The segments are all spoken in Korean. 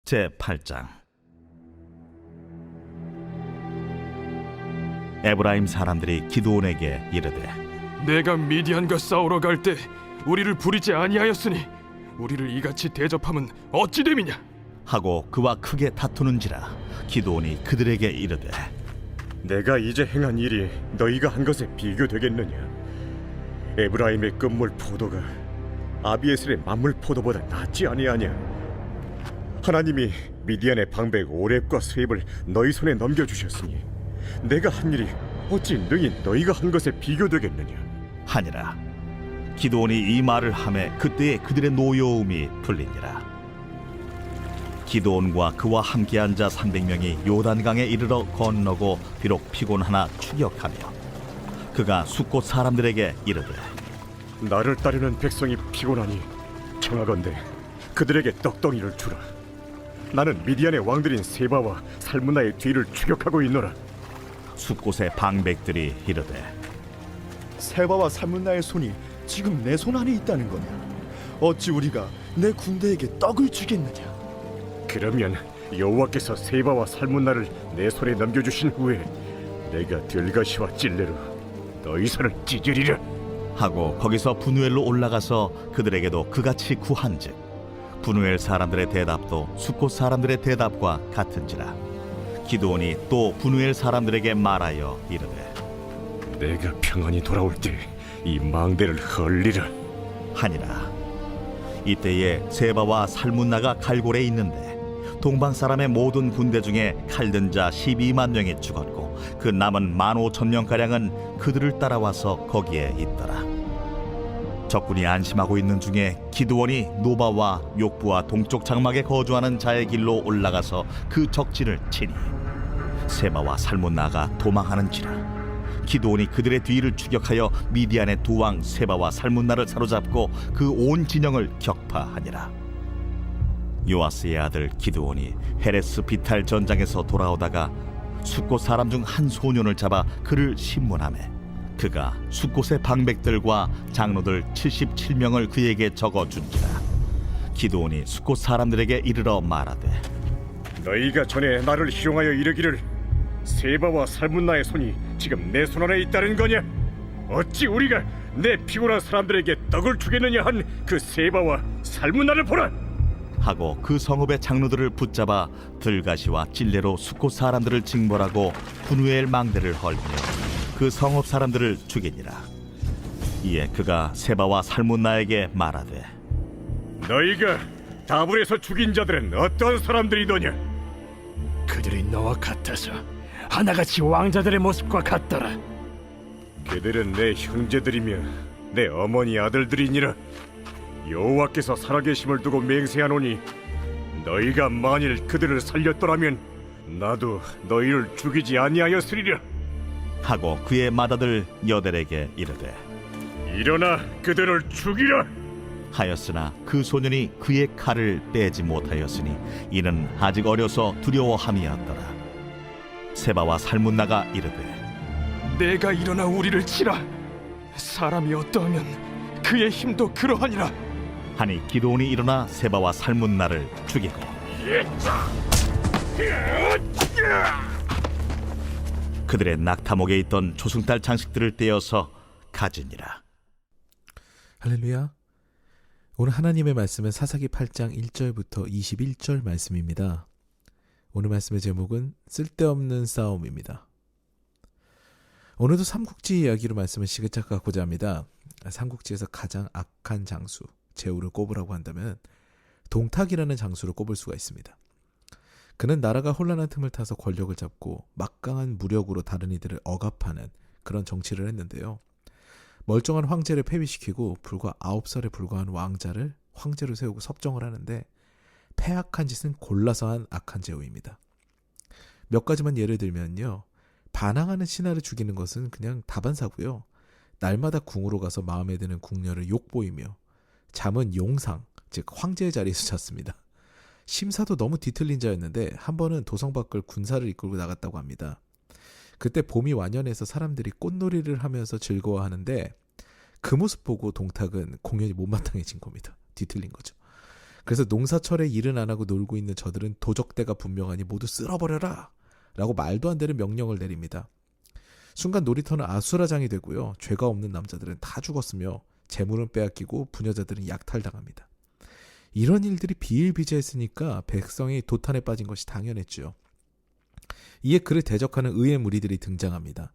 제8장. 에브라임 사람들이 기드온에게 이르되, 내가 미디안과 싸우러 갈 때 우리를 부리지 아니하였으니 우리를 이같이 대접함은 어찌 됨이냐 하고 그와 크게 다투는지라. 기드온이 그들에게 이르되, 내가 이제 행한 일이 너희가 한 것에 비교되겠느냐? 에브라임의 끝물 포도가 아비에셀의 만물 포도보다 낫지 아니하냐? 하나님이 미디안의 방백 오렙과 스웹을 너희 손에 넘겨주셨으니 내가 한 일이 어찌 능히 너희가 한 것에 비교되겠느냐? 하니라. 기드온이 이 말을 하매 그때에 그들의 노여움이 풀리니라. 기드온과 그와 함께한 자 300명이 요단강에 이르러 건너고 비록 피곤하나 추격하며 그가 숫곳 사람들에게 이르되, 나를 따르는 백성이 피곤하니 청하건대 그들에게 떡덩이를 주라. 나는 미디안의 왕들인 세바와 살문나의 뒤를 추격하고 있노라. 숫곳의 방백들이 이르되, 세바와 살문나의 손이 지금 내 손 안에 있다는 거냐? 어찌 우리가 내 군대에게 떡을 주겠느냐? 그러면 여호와께서 세바와 살문나를 내 손에 넘겨주신 후에 내가 들가시와 찔레로 너희 손을 찢으리라. 하고 거기서 분우엘로 올라가서 그들에게도 그같이 구한즉 분우엘 사람들의 대답도 숫곳 사람들의 대답과 같은지라. 기드온이 또 분우엘 사람들에게 말하여 이르되, 내가 평안히 돌아올 때 이 망대를 헐리라 하니라. 이때에 세바와 살문나가 갈골에 있는데 동방 사람의 모든 군대 중에 칼든 자 12만 명이 죽었고 그 남은 15,000명가량은 그들을 따라와서 거기에 있더라. 적군이 안심하고 있는 중에 기드온이 노바와 욕부와 동쪽 장막에 거주하는 자의 길로 올라가서 그 적진을 치니 세바와 살문나가 도망하는지라. 기드온이 그들의 뒤를 추격하여 미디안의 두 왕 세바와 살문나를 사로잡고 그 온 진영을 격파하니라. 요아스의 아들 기드온이 헤레스 비탈 전장에서 돌아오다가 숫곳 사람 중 한 소년을 잡아 그를 신문하매 그가 숫곳의 방백들과 장로들 77명을 그에게 적어준지라. 기드온이 숫곳 사람들에게 이르러 말하되, 너희가 전에 나를 희롱하여 이르기를 세바와 살문나의 손이 지금 내 손 안에 있다는 거냐? 어찌 우리가 내 피곤한 사람들에게 떡을 주겠느냐 한 그 세바와 살문나를 보라. 하고 그 성읍의 장로들을 붙잡아 들가시와 찔레로 숫곳 사람들을 징벌하고 분우엘 망대를 헐며 그 성읍 사람들을 죽이니라. 이에 그가 세바와 살문나에게 말하되, 너희가 다불에서 죽인 자들은 어떤 사람들이더냐? 그들이 너와 같아서 하나같이 왕자들의 모습과 같더라. 그들은 내 형제들이며 내 어머니 아들들이니라. 여호와께서 살아계심을 두고 맹세하노니 너희가 만일 그들을 살렸더라면 나도 너희를 죽이지 아니하였으리라. 하고 그의 맏아들 여델에게 이르되, 일어나 그들을 죽이라. 하였으나 그 소년이 그의 칼을 빼지 못하였으니 이는 아직 어려서 두려워함이었더라. 세바와 살문나가 이르되, 내가 일어나 우리를 치라. 사람이 어떠하면 그의 힘도 그러하니라. 하니 기드온이 일어나 세바와 살문나를 죽이고 그들의 낙타목에 있던 조승달 장식들을 떼어서 가지니라. 할렐루야. 오늘 하나님의 말씀은 사사기 8장 1절부터 21절 말씀입니다. 오늘 말씀의 제목은 쓸데없는 싸움입니다. 오늘도 삼국지 이야기로 말씀을 시작하고자 합니다. 삼국지에서 가장 악한 장수, 제후를 꼽으라고 한다면 동탁이라는 장수를 꼽을 수가 있습니다. 그는 나라가 혼란한 틈을 타서 권력을 잡고 막강한 무력으로 다른 이들을 억압하는 그런 정치를 했는데요. 멀쩡한 황제를 폐위시키고 불과 9살에 불과한 왕자를 황제로 세우고 섭정을 하는데 패악한 짓은 골라서 한 악한 제후입니다. 몇 가지만 예를 들면요. 반항하는 신하를 죽이는 것은 그냥 다반사고요. 날마다 궁으로 가서 마음에 드는 궁녀를 욕보이며 잠은 용상, 즉 황제의 자리에서 잤습니다. 심사도 너무 뒤틀린 자였는데 한 번은 도성 밖을 군사를 이끌고 나갔다고 합니다. 그때 봄이 완연해서 사람들이 꽃놀이를 하면서 즐거워하는데 그 모습 보고 동탁은 공연이 못마땅해진 겁니다. 뒤틀린 거죠. 그래서 농사철에 일은 안 하고 놀고 있는 저들은 도적대가 분명하니 모두 쓸어버려라 라고 말도 안 되는 명령을 내립니다. 순간 놀이터는 아수라장이 되고요. 죄가 없는 남자들은 다 죽었으며 재물은 빼앗기고 부녀자들은 약탈당합니다. 이런 일들이 비일비재했으니까 백성이 도탄에 빠진 것이 당연했죠. 이에 그를 대적하는 의의 무리들이 등장합니다.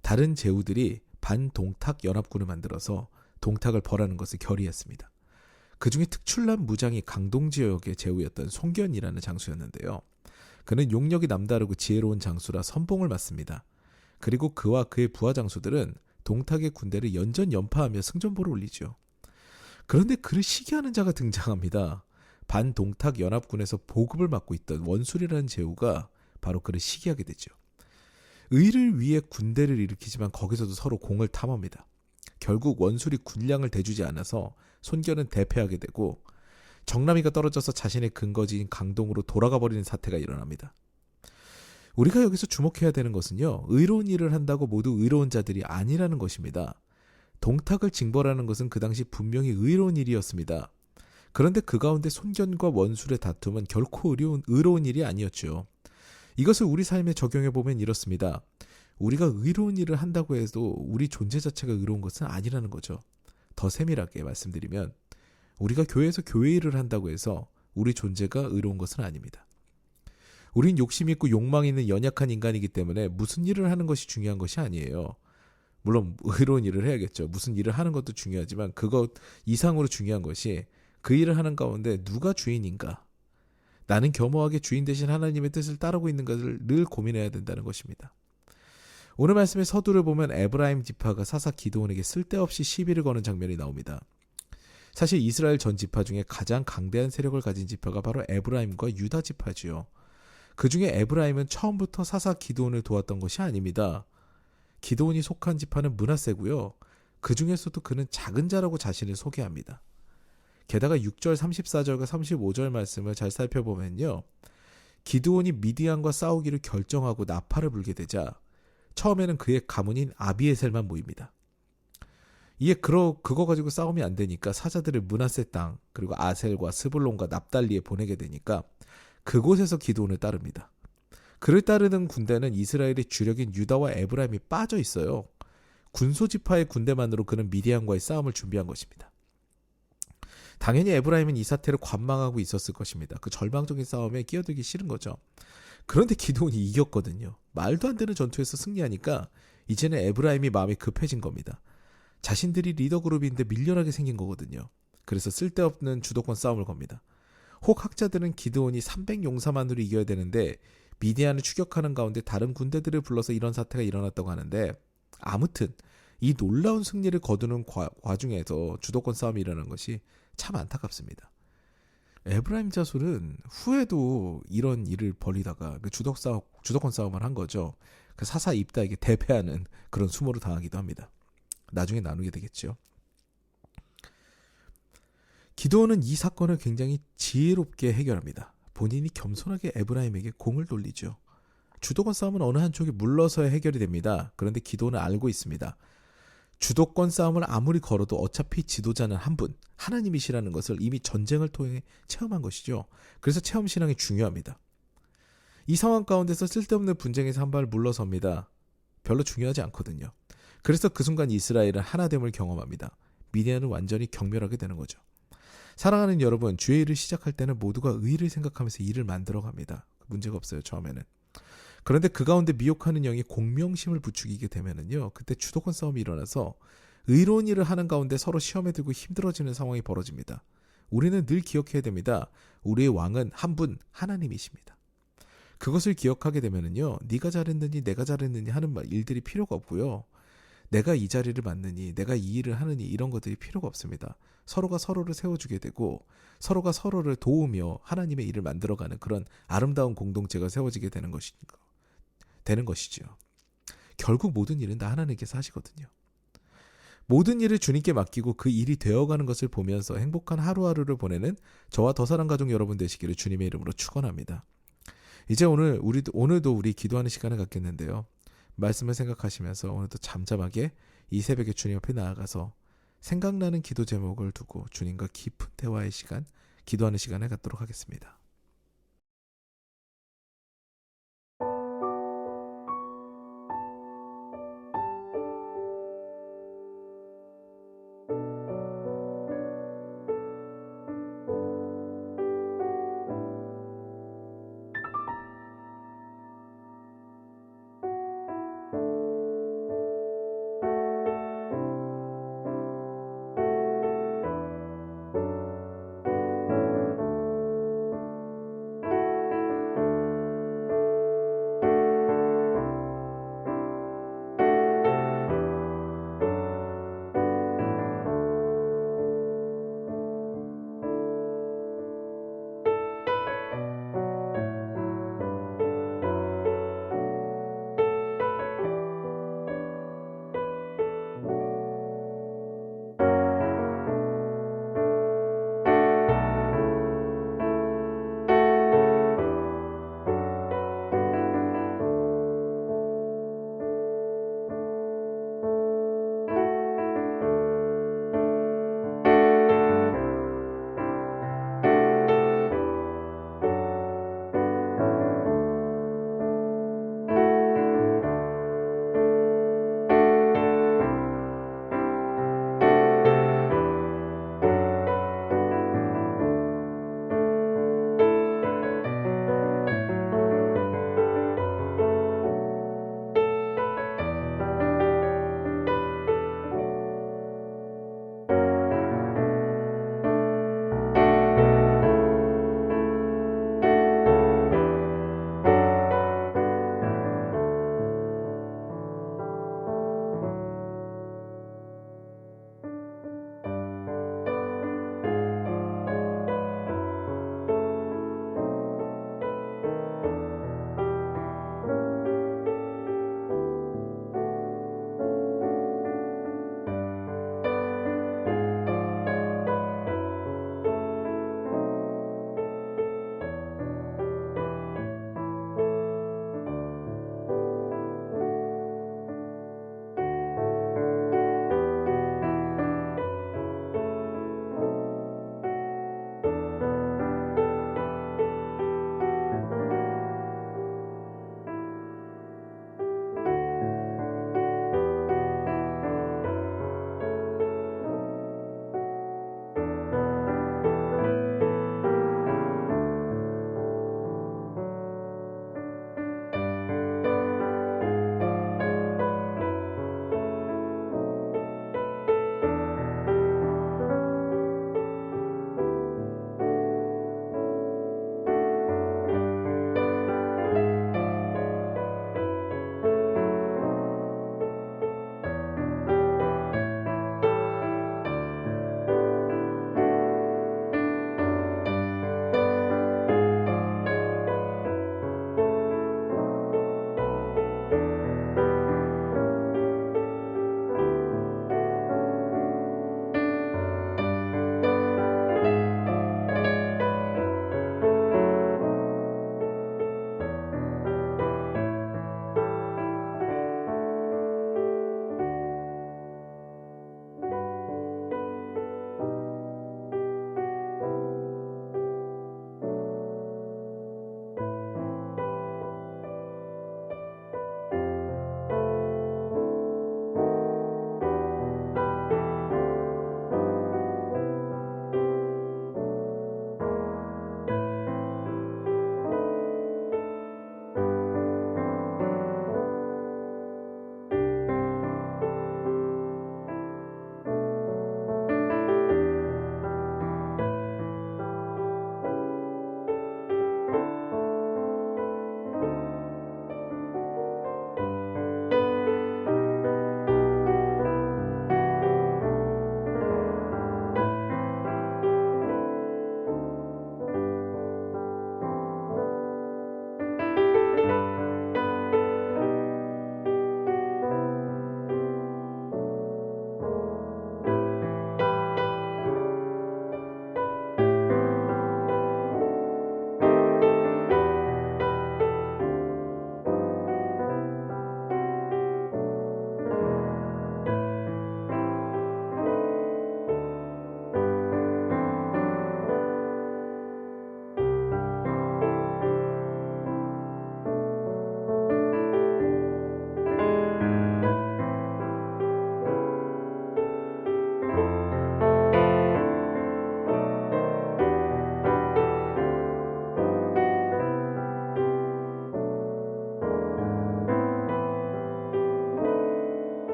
다른 제후들이 반동탁 연합군을 만들어서 동탁을 벌하는 것을 결의했습니다. 그 중에 특출난 무장이 강동지역의 제후였던 송견이라는 장수였는데요. 그는 용력이 남다르고 지혜로운 장수라 선봉을 맡습니다. 그리고 그와 그의 부하 장수들은 동탁의 군대를 연전연파하며 승전보를 올리죠. 그런데 그를 시기하는 자가 등장합니다. 반동탁 연합군에서 보급을 맡고 있던 원술이라는 제후가 바로 그를 시기하게 되죠. 의를 위해 군대를 일으키지만 거기서도 서로 공을 탐합니다. 결국 원술이 군량을 대주지 않아서 손견은 대패하게 되고 정남이가 떨어져서 자신의 근거지인 강동으로 돌아가 버리는 사태가 일어납니다. 우리가 여기서 주목해야 되는 것은요. 의로운 일을 한다고 모두 의로운 자들이 아니라는 것입니다. 동탁을 징벌하는 것은 그 당시 분명히 의로운 일이었습니다. 그런데 그 가운데 손견과 원술의 다툼은 결코 의로운 일이 아니었죠. 이것을 우리 삶에 적용해보면 이렇습니다. 우리가 의로운 일을 한다고 해도 우리 존재 자체가 의로운 것은 아니라는 거죠. 더 세밀하게 말씀드리면 우리가 교회에서 교회 일을 한다고 해서 우리 존재가 의로운 것은 아닙니다. 우린 욕심 있고 욕망 있는 연약한 인간이기 때문에 무슨 일을 하는 것이 중요한 것이 아니에요. 물론 의로운 일을 해야겠죠. 무슨 일을 하는 것도 중요하지만 그것 이상으로 중요한 것이 그 일을 하는 가운데 누가 주인인가? 나는 겸허하게 주인 대신 하나님의 뜻을 따르고 있는가를 늘 고민해야 된다는 것입니다. 오늘 말씀의 서두를 보면 에브라임 지파가 사사 기드온에게 쓸데없이 시비를 거는 장면이 나옵니다. 사실 이스라엘 전 지파 중에 가장 강대한 세력을 가진 지파가 바로 에브라임과 유다 지파지요. 그 중에 에브라임은 처음부터 사사 기드온을 도왔던 것이 아닙니다. 기드온이 속한 지파는 므낫세고요. 그 중에서도 그는 작은 자라고 자신을 소개합니다. 게다가 6절 34절과 35절 말씀을 잘 살펴보면요. 기드온이 미디안과 싸우기를 결정하고 나팔을 불게 되자 처음에는 그의 가문인 아비에셀만 모입니다. 이에 그거 가지고 싸움이 안 되니까 사자들을 므낫세 땅 그리고 아셀과 스불론과 납달리에 보내게 되니까 그곳에서 기드온을 따릅니다. 그를 따르는 군대는 이스라엘의 주력인 유다와 에브라임이 빠져 있어요. 군소지파의 군대만으로 그는 미디안과의 싸움을 준비한 것입니다. 당연히 에브라임은 이 사태를 관망하고 있었을 것입니다. 그 절망적인 싸움에 끼어들기 싫은 거죠. 그런데 기드온이 이겼거든요. 말도 안 되는 전투에서 승리하니까 이제는 에브라임이 마음이 급해진 겁니다. 자신들이 리더 그룹인데 밀려나게 생긴 거거든요. 그래서 쓸데없는 주도권 싸움을 겁니다. 혹 학자들은 기드온이 300용사만으로 이겨야 되는데 미디안을 추격하는 가운데 다른 군대들을 불러서 이런 사태가 일어났다고 하는데 아무튼 이 놀라운 승리를 거두는 과중에서 주도권 싸움이 일어난 것이 참 안타깝습니다. 에브라임 자손은 후에도 이런 일을 벌이다가 그 주도권 싸움을 한 거죠. 그 사사 입다에게 대패하는 그런 수모를 당하기도 합니다. 나중에 나누게 되겠죠. 기드온은 이 사건을 굉장히 지혜롭게 해결합니다. 본인이 겸손하게 에브라임에게 공을 돌리죠. 주도권 싸움은 어느 한쪽이 물러서야 해결이 됩니다. 그런데 기드온은 알고 있습니다. 주도권 싸움을 아무리 걸어도 어차피 지도자는 한 분, 하나님이시라는 것을 이미 전쟁을 통해 체험한 것이죠. 그래서 체험신앙이 중요합니다. 이 상황 가운데서 쓸데없는 분쟁에서 한 발 물러섭니다. 별로 중요하지 않거든요. 그래서 그 순간 이스라엘은 하나됨을 경험합니다. 미디안은 완전히 경멸하게 되는 거죠. 사랑하는 여러분, 주의 일을 시작할 때는 모두가 의를 생각하면서 일을 만들어갑니다. 문제가 없어요, 처음에는. 그런데 그 가운데 미혹하는 영이 공명심을 부추기게 되면은요, 그때 주도권 싸움이 일어나서 의로운 일을 하는 가운데 서로 시험에 들고 힘들어지는 상황이 벌어집니다. 우리는 늘 기억해야 됩니다. 우리의 왕은 한 분, 하나님이십니다. 그것을 기억하게 되면은요, 네가 잘했느니 내가 잘했느니 하는 일들이 필요가 없고요. 내가 이 자리를 맡느니 내가 이 일을 하느니 이런 것들이 필요가 없습니다. 서로가 서로를 세워주게 되고 서로가 서로를 도우며 하나님의 일을 만들어가는 그런 아름다운 공동체가 세워지게 되는 것이죠. 결국 모든 일은 다 하나님께서 하시거든요. 모든 일을 주님께 맡기고 그 일이 되어가는 것을 보면서 행복한 하루하루를 보내는 저와 더 사랑 가족 여러분 되시기를 주님의 이름으로 축원합니다. 이제 오늘도 우리 기도하는 시간을 갖겠는데요. 말씀을 생각하시면서 오늘도 잠잠하게 이 새벽에 주님 앞에 나아가서 생각나는 기도 제목을 두고 주님과 깊은 대화의 시간 기도하는 시간을 갖도록 하겠습니다.